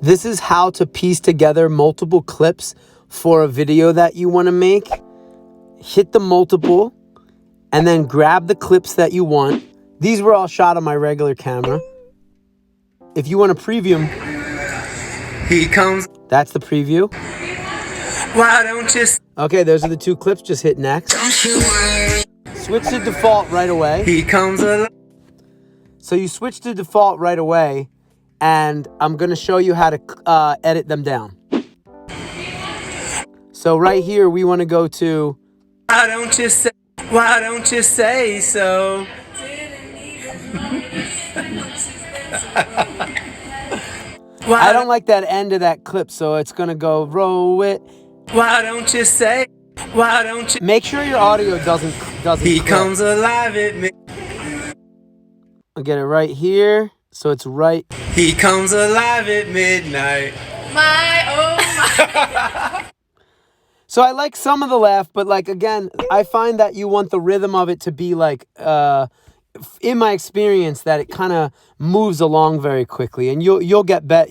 This is how to piece together multiple clips for a video that you want to make. Hit the multiple and then grab the clips that you want. These were all shot on my regular camera. If you want to preview them, He comes. that's the preview. Why don't you? Okay, those are the two clips. Just hit next. Don't you worry. Switch to default right away. He comes alive. So you switch to default right away, and I'm going to show you how to edit them down. So right here, we want to go to... Why don't you say? Why don't you say so? I don't like that end of that clip, so it's going to go roll it. Why don't you say? Why don't you? Make sure your audio doesn't He clip. comes alive at me. I'll get it right here, so it's right. He comes alive at midnight. So I like some of the laugh, but like, again, I find that you want the rhythm of it to be like, in my experience, that it kind of moves along very quickly, and you'll get better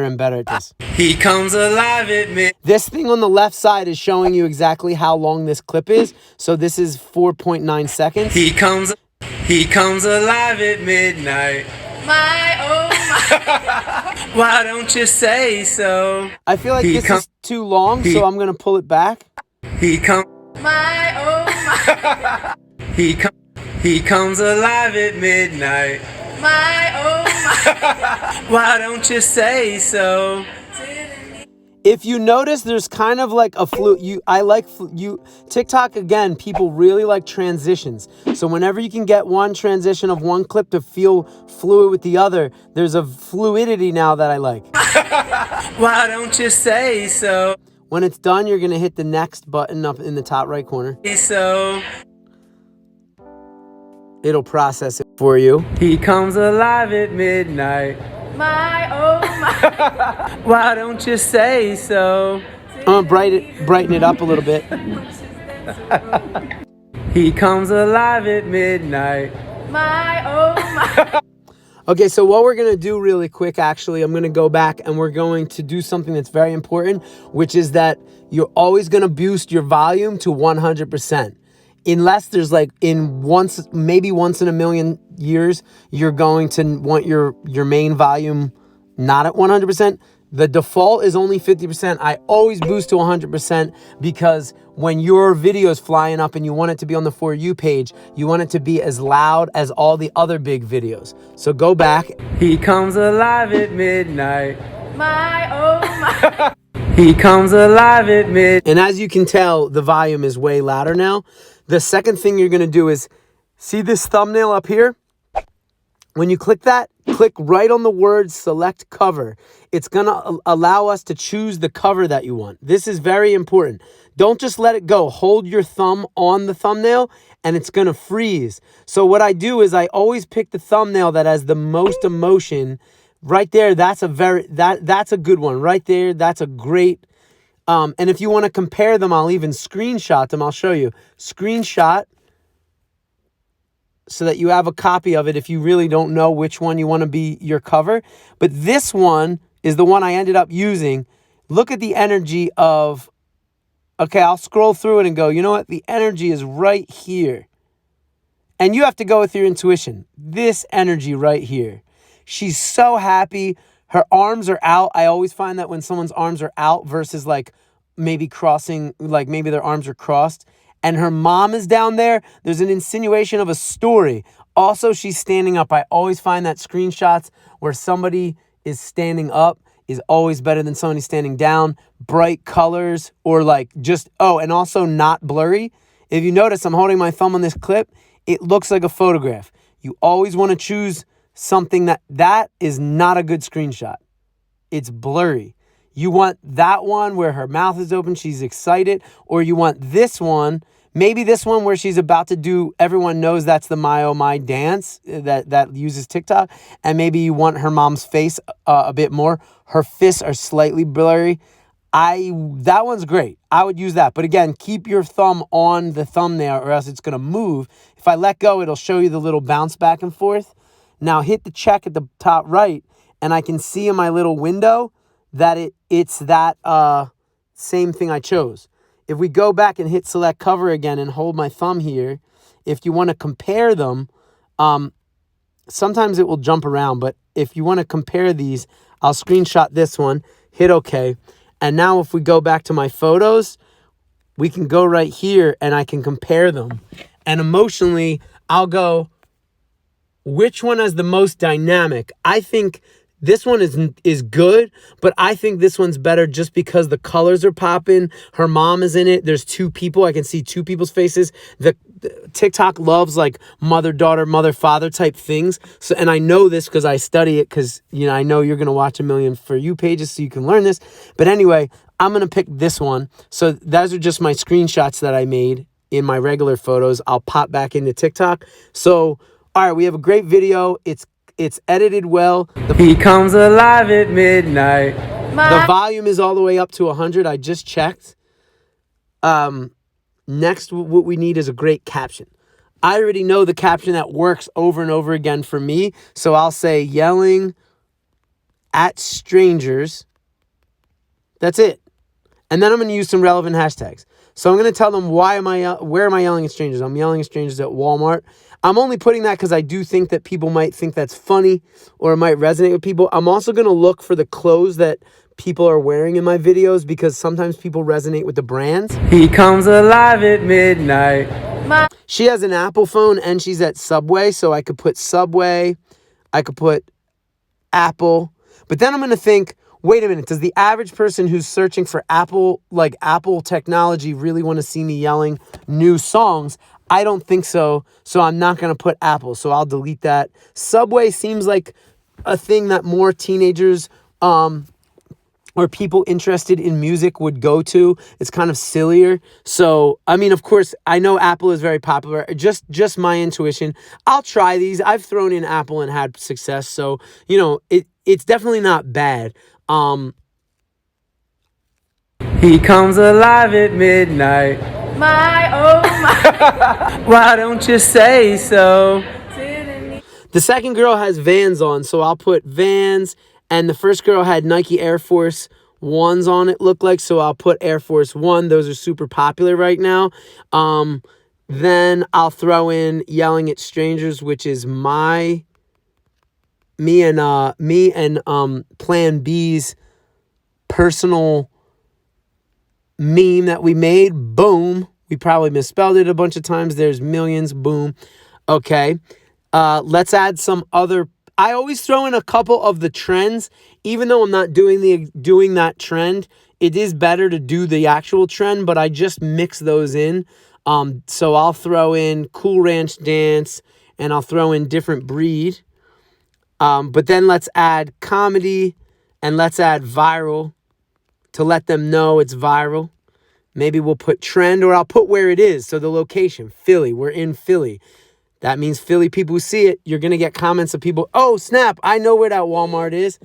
and better at this. He comes alive at midnight. This thing on the left side is showing you exactly how long this clip is. So this is 4.9 seconds. He comes alive at midnight. Why don't you say so? I feel like this is too long, so I'm gonna pull it back. He comes alive at midnight. Why don't you say so? If you notice, there's kind of like a TikTok, again, people really like transitions. So whenever you can get one transition of one clip to feel fluid with the other, there's a fluidity now that I like. Why don't you say so? When it's done, you're gonna hit the next button up in the top right corner. So It'll process it for you. he comes alive at midnight. Why don't you say so? I'm gonna brighten it up a little bit. He comes alive at midnight. Okay, so what we're going to do really quick, actually, I'm going to go back and we're going to do something that's very important, which is that you're always going to boost your volume to 100%. Unless there's like maybe once in a million years, you're going to want your main volume not at 100%. The default is only 50%. I always boost to 100% because when your video is flying up and you want it to be on the For You page, you want it to be as loud as all the other big videos. So go back. He comes alive at midnight. He comes alive at midnight. And as you can tell, the volume is way louder now. The second thing you're going to do is, see this thumbnail up here? When you click that, click right on the word select cover. It's going to allow us to choose the cover that you want. This is very important. Don't just let it go. Hold your thumb on the thumbnail and it's going to freeze. So what I do is I always pick the thumbnail that has the most emotion. Right there, that's a good one. Right there, that's a great. And if you want to compare them, I'll even screenshot them. I'll show you. Screenshot, so that you have a copy of it if you really don't know which one you want to be your cover. But this one is the one I ended up using. Look at the energy of, okay, I'll scroll through it and go, you know what? The energy is right here. And you have to go with your intuition. This energy right here. She's so happy. Her arms are out. I always find that when someone's arms are out versus like maybe crossing, like maybe their arms are crossed, and her mom is down there, there's an insinuation of a story. Also, she's standing up. I always find that screenshots where somebody is standing up is always better than somebody standing down. Bright colors or like just, and also not blurry. If you notice, I'm holding my thumb on this clip. It looks like a photograph. You always want to choose something that is not a good screenshot. It's blurry. You want that one where her mouth is open, she's excited, or you want this one, maybe this one where she's about to do, everyone knows that's the My Oh My dance that uses TikTok, and maybe you want her mom's face a bit more. Her fists are slightly blurry. That one's great. I would use that. But again, keep your thumb on the thumbnail or else it's going to move. If I let go, it'll show you the little bounce back and forth. Now hit the check at the top right, and I can see in my little window that it's that same thing I chose. If we go back and hit select cover again and hold my thumb here, if you want to compare them, sometimes it will jump around, but if you want to compare these, I'll screenshot this one, hit OK. And now if we go back to my photos, we can go right here and I can compare them. And emotionally, I'll go, which one has the most dynamic? I think this one is good, but I think this one's better just because the colors are popping. Her mom is in it. There's two people. I can see two people's faces. The TikTok loves like mother-daughter, mother-father type things. So, and I know this because I study it because, you know, I know you're going to watch a million For You pages so you can learn this. But anyway, I'm going to pick this one. So those are just my screenshots that I made in my regular photos. I'll pop back into TikTok. So, all right, we have a great video. It's edited well. He comes alive at midnight. The volume is all the way up to 100. I just checked. Next, what we need is a great caption. I already know the caption that works over and over again for me. So I'll say yelling at strangers. That's it. And then I'm going to use some relevant hashtags. So I'm going to tell them where am I yelling at strangers? I'm yelling at strangers at Walmart. I'm only putting that because I do think that people might think that's funny or it might resonate with people. I'm also going to look for the clothes that people are wearing in my videos because sometimes people resonate with the brands. He comes alive at midnight. She has an Apple phone and she's at Subway, so I could put Subway, I could put Apple. But then I'm going to think, wait a minute, does the average person who's searching for Apple, like Apple technology, really want to see me yelling new songs? I don't think so, so I'm not going to put Apple, so I'll delete that. Subway seems like a thing that more teenagers or people interested in music would go to. It's kind of sillier. So, I mean, of course, I know Apple is very popular. Just my intuition. I'll try these. I've thrown in Apple and had success, so, you know, it's definitely not bad. He comes alive at midnight. Why don't you say so? The second girl has Vans on, so I'll put Vans. And the first girl had Nike Air Force Ones on it, looked like, so I'll put Air Force One. Those are super popular right now. Then I'll throw in yelling at strangers, which is me and Plan B's personal meme that we made. Boom. We probably misspelled it a bunch of times. There's millions. Boom. Okay. Let's add some other. I always throw in a couple of the trends, even though I'm not doing that trend. It is better to do the actual trend, but I just mix those in. So I'll throw in Cool Ranch Dance, and I'll throw in Different Breed. But then let's add comedy, and let's add viral to let them know it's viral. Maybe we'll put trend, or I'll put where it is. So the location, Philly. We're in Philly. That means Philly people who see it, you're going to get comments of people, oh, snap, I know where that Walmart is.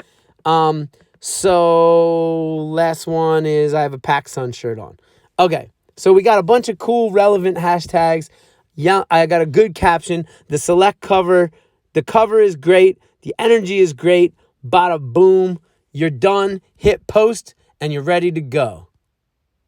So last one is I have a PacSun shirt on. Okay, so we got a bunch of cool, relevant hashtags. Yeah, I got a good caption. The select cover, the cover is great. The energy is great. Bada boom, you're done. Hit post, and you're ready to go.